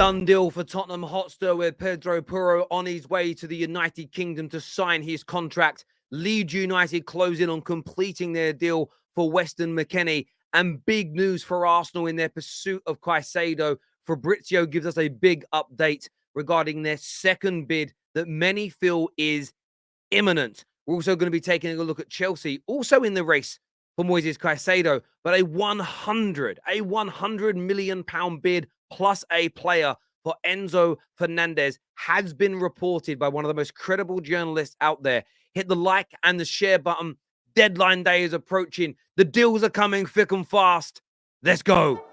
done deal for Tottenham Hotspur with Pedro Porro on his way to the United Kingdom to sign his contract. Leeds United closing on completing their deal for Weston Mckennie. And big news for Arsenal in their pursuit of Caicedo. Fabrizio gives us a big update regarding their second bid that many feel is imminent. We're also going to be taking a look at Chelsea, also in the race for Moises Caicedo, but a 100 million pound bid plus a player for Enzo Fernandez has been reported by one of the most credible journalists out there. Hit the like and the share button. Deadline day is approaching. The deals are coming thick and fast. Let's go.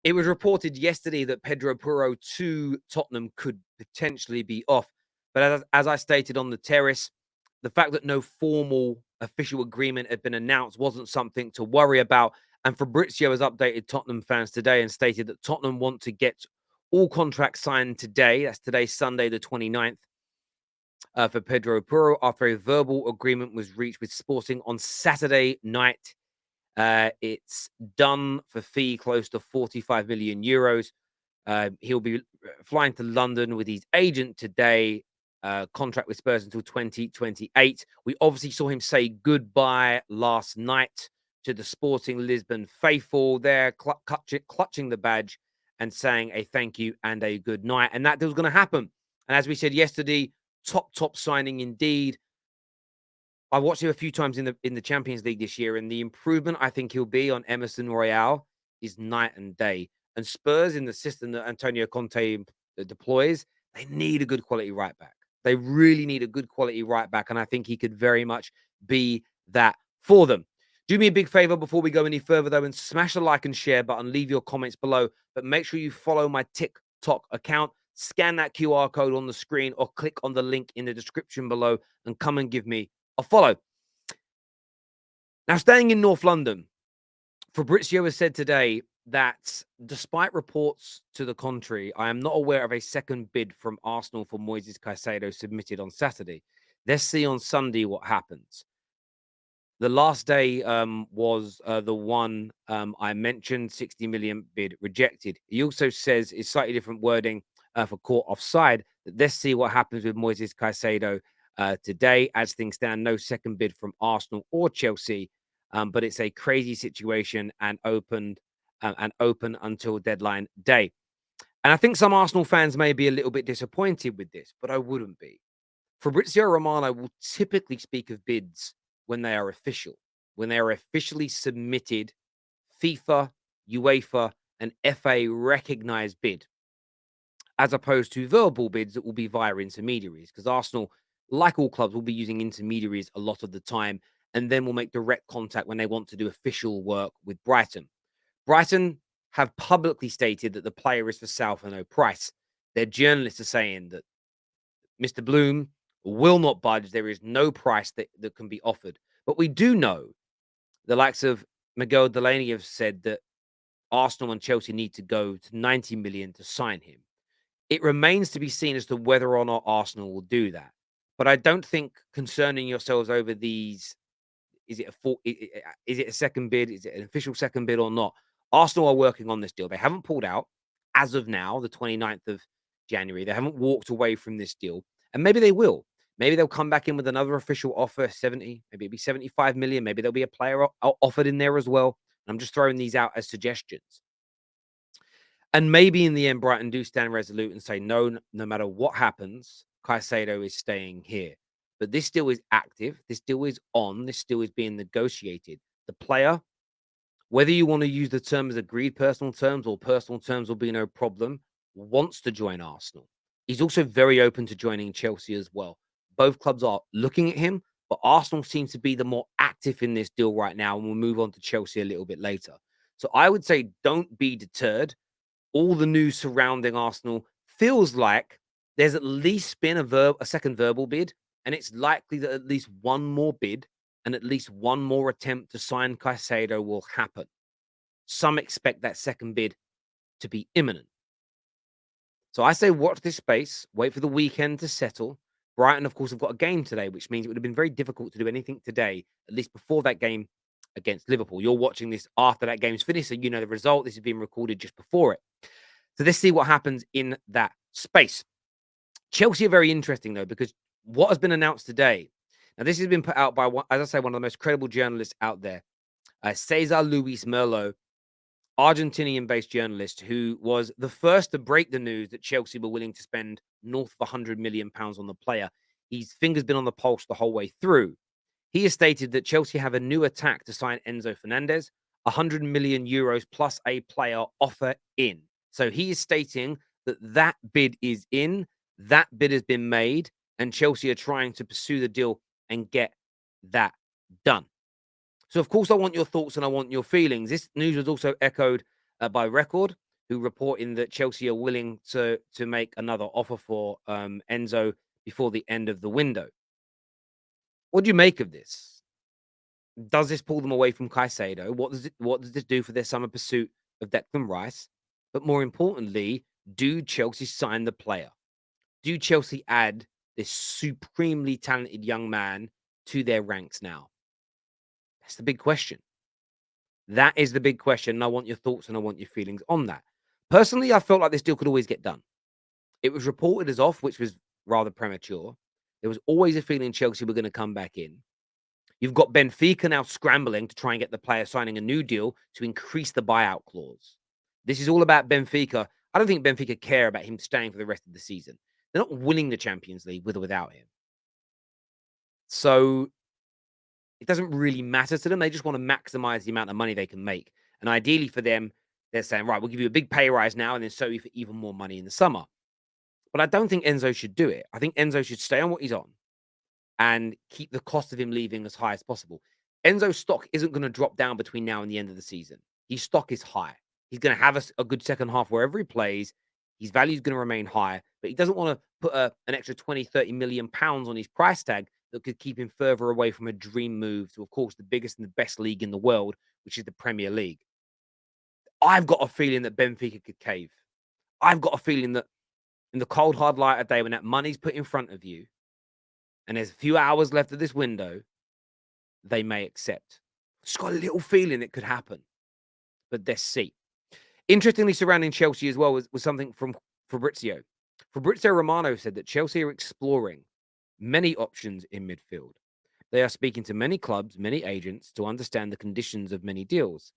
It was reported yesterday that Pedro Porro to Tottenham could potentially be off. But as I stated on the terrace, the fact that no formal official agreement had been announced wasn't something to worry about. And Fabrizio has updated Tottenham fans today and stated that Tottenham want to get all contracts signed today. That's today, Sunday, the 29th, for Pedro Porro, after a verbal agreement was reached with Sporting on Saturday night. It's done for fee close to 45 million euros. He'll be flying to London with his agent today. Contract with Spurs until 2028. We obviously saw him say goodbye last night to the Sporting Lisbon faithful there, clutching the badge and saying a thank you and a good night. And that deal's going to happen. And as we said yesterday, top signing indeed. I watched him a few times in the Champions League this year, and the improvement I think he'll be on Emerson Royale is night and day. And Spurs, in the system that Antonio Conte deploys, they need a good quality right back. They really need a good quality right back, and I think he could very much be that for them. Do me a big favor before we go any further, though, and smash the like and share button. Leave your comments below, but make sure you follow my TikTok account. Scan that QR code on the screen or click on the link in the description below and come and give me a follow. Now, staying in North London, Fabrizio has said today that despite reports to the contrary, I am not aware of a second bid from Arsenal for Moises Caicedo submitted on Saturday. Let's see on Sunday what happens. The last day was the one I mentioned, 60 million bid rejected. He also says, it's slightly different wording for caught offside. Let's see what happens with Moises Caicedo today. As things stand, no second bid from Arsenal or Chelsea, but it's a crazy situation and open until deadline day. And I think some Arsenal fans may be a little bit disappointed with this, but I wouldn't be. Fabrizio Romano will typically speak of bids when they are official, when they are officially submitted, FIFA, UEFA, and FA recognized bid, as opposed to verbal bids that will be via intermediaries, because Arsenal, like all clubs, will be using intermediaries a lot of the time, and then will make direct contact when they want to do official work with Brighton. Brighton have publicly stated that the player is for sale for no price. Their journalists are saying that Mr. Bloom will not budge. There is no price that can be offered. But we do know the likes of Miguel Delaney have said that Arsenal and Chelsea need to go to 90 million to sign him. It remains to be seen as to whether or not Arsenal will do that. But I don't think concerning yourselves over these, is it a second bid? Is it an official second bid or not? Arsenal are working on this deal. They haven't pulled out as of now, the 29th of January. They haven't walked away from this deal. And maybe they will. Maybe they'll come back in with another official offer, 70, maybe it'll be 75 million. Maybe there'll be a player offered in there as well. I'm just throwing these out as suggestions. And maybe in the end, Brighton do stand resolute and say, no matter what happens, Caicedo is staying here. But this deal is active. This deal is on. This deal is being negotiated. The player, whether you want to use the term as agreed personal terms or personal terms will be no problem, wants to join Arsenal. He's also very open to joining Chelsea as well. Both clubs are looking at him, but Arsenal seems to be the more active in this deal right now, and we'll move on to Chelsea a little bit later. So I would say don't be deterred. All the news surrounding Arsenal feels like there's at least been a second verbal bid, and it's likely that at least one more bid and at least one more attempt to sign Caicedo will happen. Some expect that second bid to be imminent. So I say watch this space, wait for the weekend to settle. Brighton, of course, have got a game today, which means it would have been very difficult to do anything today, at least before that game against Liverpool. You're watching this after that game's finished, so you know the result. This is being recorded just before it. So let's see what happens in that space. Chelsea are very interesting, though, because what has been announced today, now this has been put out by, as I say, one of the most credible journalists out there, Cesar Luis Merlo, Argentinian-based journalist who was the first to break the news that Chelsea were willing to spend north of £100 million on the player. His finger's been on the pulse the whole way through. He has stated that Chelsea have a new attack to sign Enzo Fernandez, €100 million plus a player offer in. So he is stating that that bid is in, that bid has been made, and Chelsea are trying to pursue the deal and get that done. So, of course, I want your thoughts and I want your feelings. This news was also echoed by Record, who reporting that Chelsea are willing to make another offer for Enzo before the end of the window. What do you make of this? Does this pull them away from Caicedo? What does this do for their summer pursuit of Declan Rice? But more importantly, do Chelsea sign the player? Do Chelsea add this supremely talented young man to their ranks now? That's the big question. That is the big question, and I want your thoughts and I want your feelings on that. Personally, I felt like this deal could always get done. It was reported as off, which was rather premature. There was always a feeling Chelsea were going to come back in. You've got Benfica now scrambling to try and get the player signing a new deal to increase the buyout clause. This is all about Benfica. I don't think Benfica care about him staying for the rest of the season. They're not winning the Champions League with or without him. So it doesn't really matter to them. They just want to maximize the amount of money they can make. And ideally for them, they're saying, right, we'll give you a big pay rise now and then sell you for even more money in the summer. But I don't think Enzo should do it. I think Enzo should stay on what he's on and keep the cost of him leaving as high as possible. Enzo's stock isn't going to drop down between now and the end of the season. His stock is high. He's going to have a good second half wherever he plays. His value is going to remain high, but he doesn't want to put an extra 20, 30 million pounds on his price tag that could keep him further away from a dream move to, of course, the biggest and the best league in the world, which is the Premier League. I've got a feeling that Benfica could cave. I've got a feeling that in the cold, hard light of day, when that money's put in front of you, and there's a few hours left of this window, they may accept. Just got a little feeling it could happen, but let's see. Interestingly, surrounding Chelsea as well was something from Fabrizio. Fabrizio Romano said that Chelsea are exploring many options in midfield. They are speaking to many clubs, many agents to understand the conditions of many deals.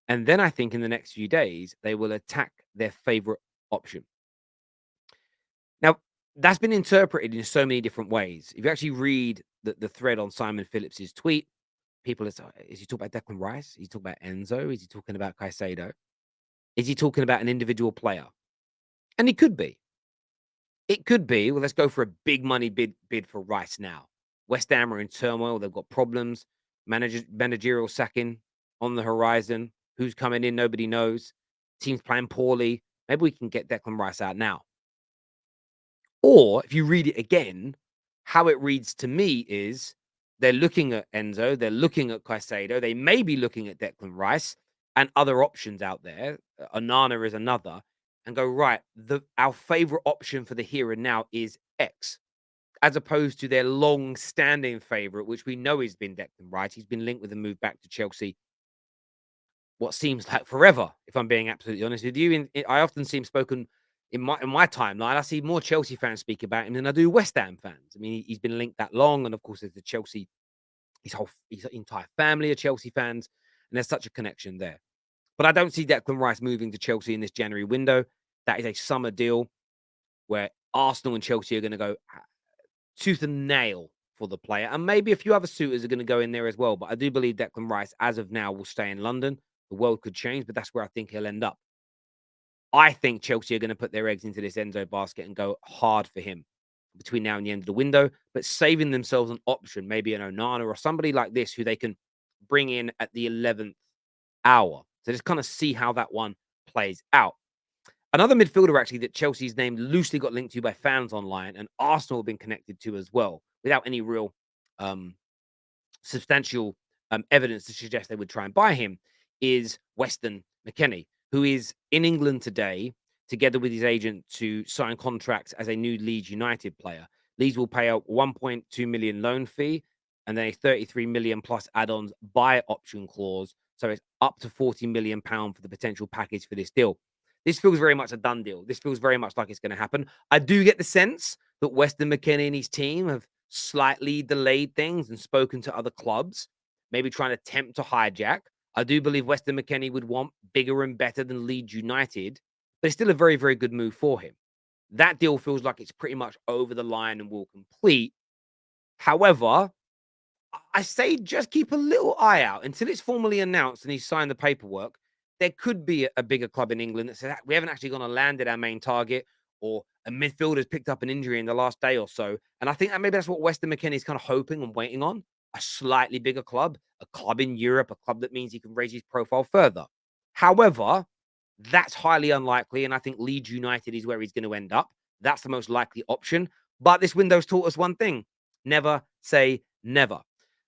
And then I think in the next few days, they will attack their favorite option. Now, that's been interpreted in so many different ways. If you actually read the thread on Simon Phillips's tweet, people are saying, is he talking about Declan Rice? Is he talking about Enzo? Is he talking about Caicedo? Is he talking about an individual player? And he could be. It could be, well, let's go for a big money bid for Rice now. West Ham are in turmoil. They've got problems. Managerial sacking on the horizon. Who's coming in? Nobody knows. Teams playing poorly. Maybe we can get Declan Rice out now. Or if you read it again, how it reads to me is they're looking at Enzo, they're looking at Caicedo, they may be looking at Declan Rice and other options out there. Onana is another, and go, right, our favorite option for the here and now is X, as opposed to their long-standing favorite, which we know has been Declan Rice. He's been linked with a move back to Chelsea what seems like forever, if I'm being absolutely honest with you. I often see him spoken in my timeline. I see more Chelsea fans speak about him than I do West Ham fans. I mean, he's been linked that long, and of course, there's the Chelsea, his entire family are Chelsea fans, and there's such a connection there. But I don't see Declan Rice moving to Chelsea in this January window. That is a summer deal where Arsenal and Chelsea are going to go tooth and nail for the player, and maybe a few other suitors are going to go in there as well. But I do believe Declan Rice, as of now, will stay in London. The world could change, but that's where I think he'll end up. I think Chelsea are going to put their eggs into this Enzo basket and go hard for him between now and the end of the window, but saving themselves an option, maybe an Onana or somebody like this who they can bring in at the 11th hour. So just kind of see how that one plays out. Another midfielder, actually, that Chelsea's name loosely got linked to by fans online, and Arsenal have been connected to as well, without any real um, substantial evidence to suggest they would try and buy him, is Weston Mckennie, who is in England today, together with his agent, to sign contracts as a new Leeds United player. Leeds will pay out 1.2 million loan fee and then a 33 million plus add-ons buy option clause. So it's up to 40 million pound for the potential package for this deal. This feels very much a done deal. This feels very much like it's going to happen. I do get the sense that Weston McKennie and his team have slightly delayed things and spoken to other clubs, maybe trying to attempt to hijack. I do believe Weston McKennie would want bigger and better than Leeds United, but it's still a very, very good move for him. That deal feels like it's pretty much over the line and will complete. However, I say just keep a little eye out until it's formally announced and he's signed the paperwork. There could be a bigger club in England that says we haven't actually gone and landed our main target, or a midfielder's picked up an injury in the last day or so. And I think that maybe that's what Weston McKennie's kind of hoping and waiting on, a slightly bigger club, a club in Europe, a club that means he can raise his profile further. However, that's highly unlikely. And I think Leeds United is where he's going to end up. That's the most likely option. But this window's taught us one thing: never say never.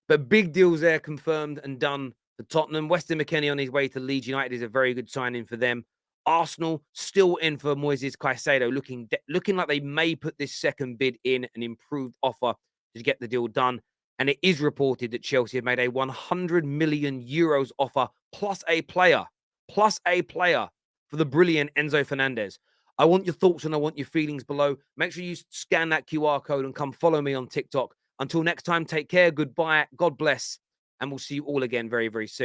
But big deals there confirmed and done for Tottenham. Weston McKennie on his way to Leeds United is a very good signing for them. Arsenal still in for Moises Caicedo, looking like they may put this second bid in, an improved offer to get the deal done. And it is reported that Chelsea have made a 100 million euros offer plus a player for the brilliant Enzo Fernandez. I want your thoughts and I want your feelings below. Make sure you scan that QR code and come follow me on TikTok. Until next time, take care, goodbye, God bless, and we'll see you all again very, very soon.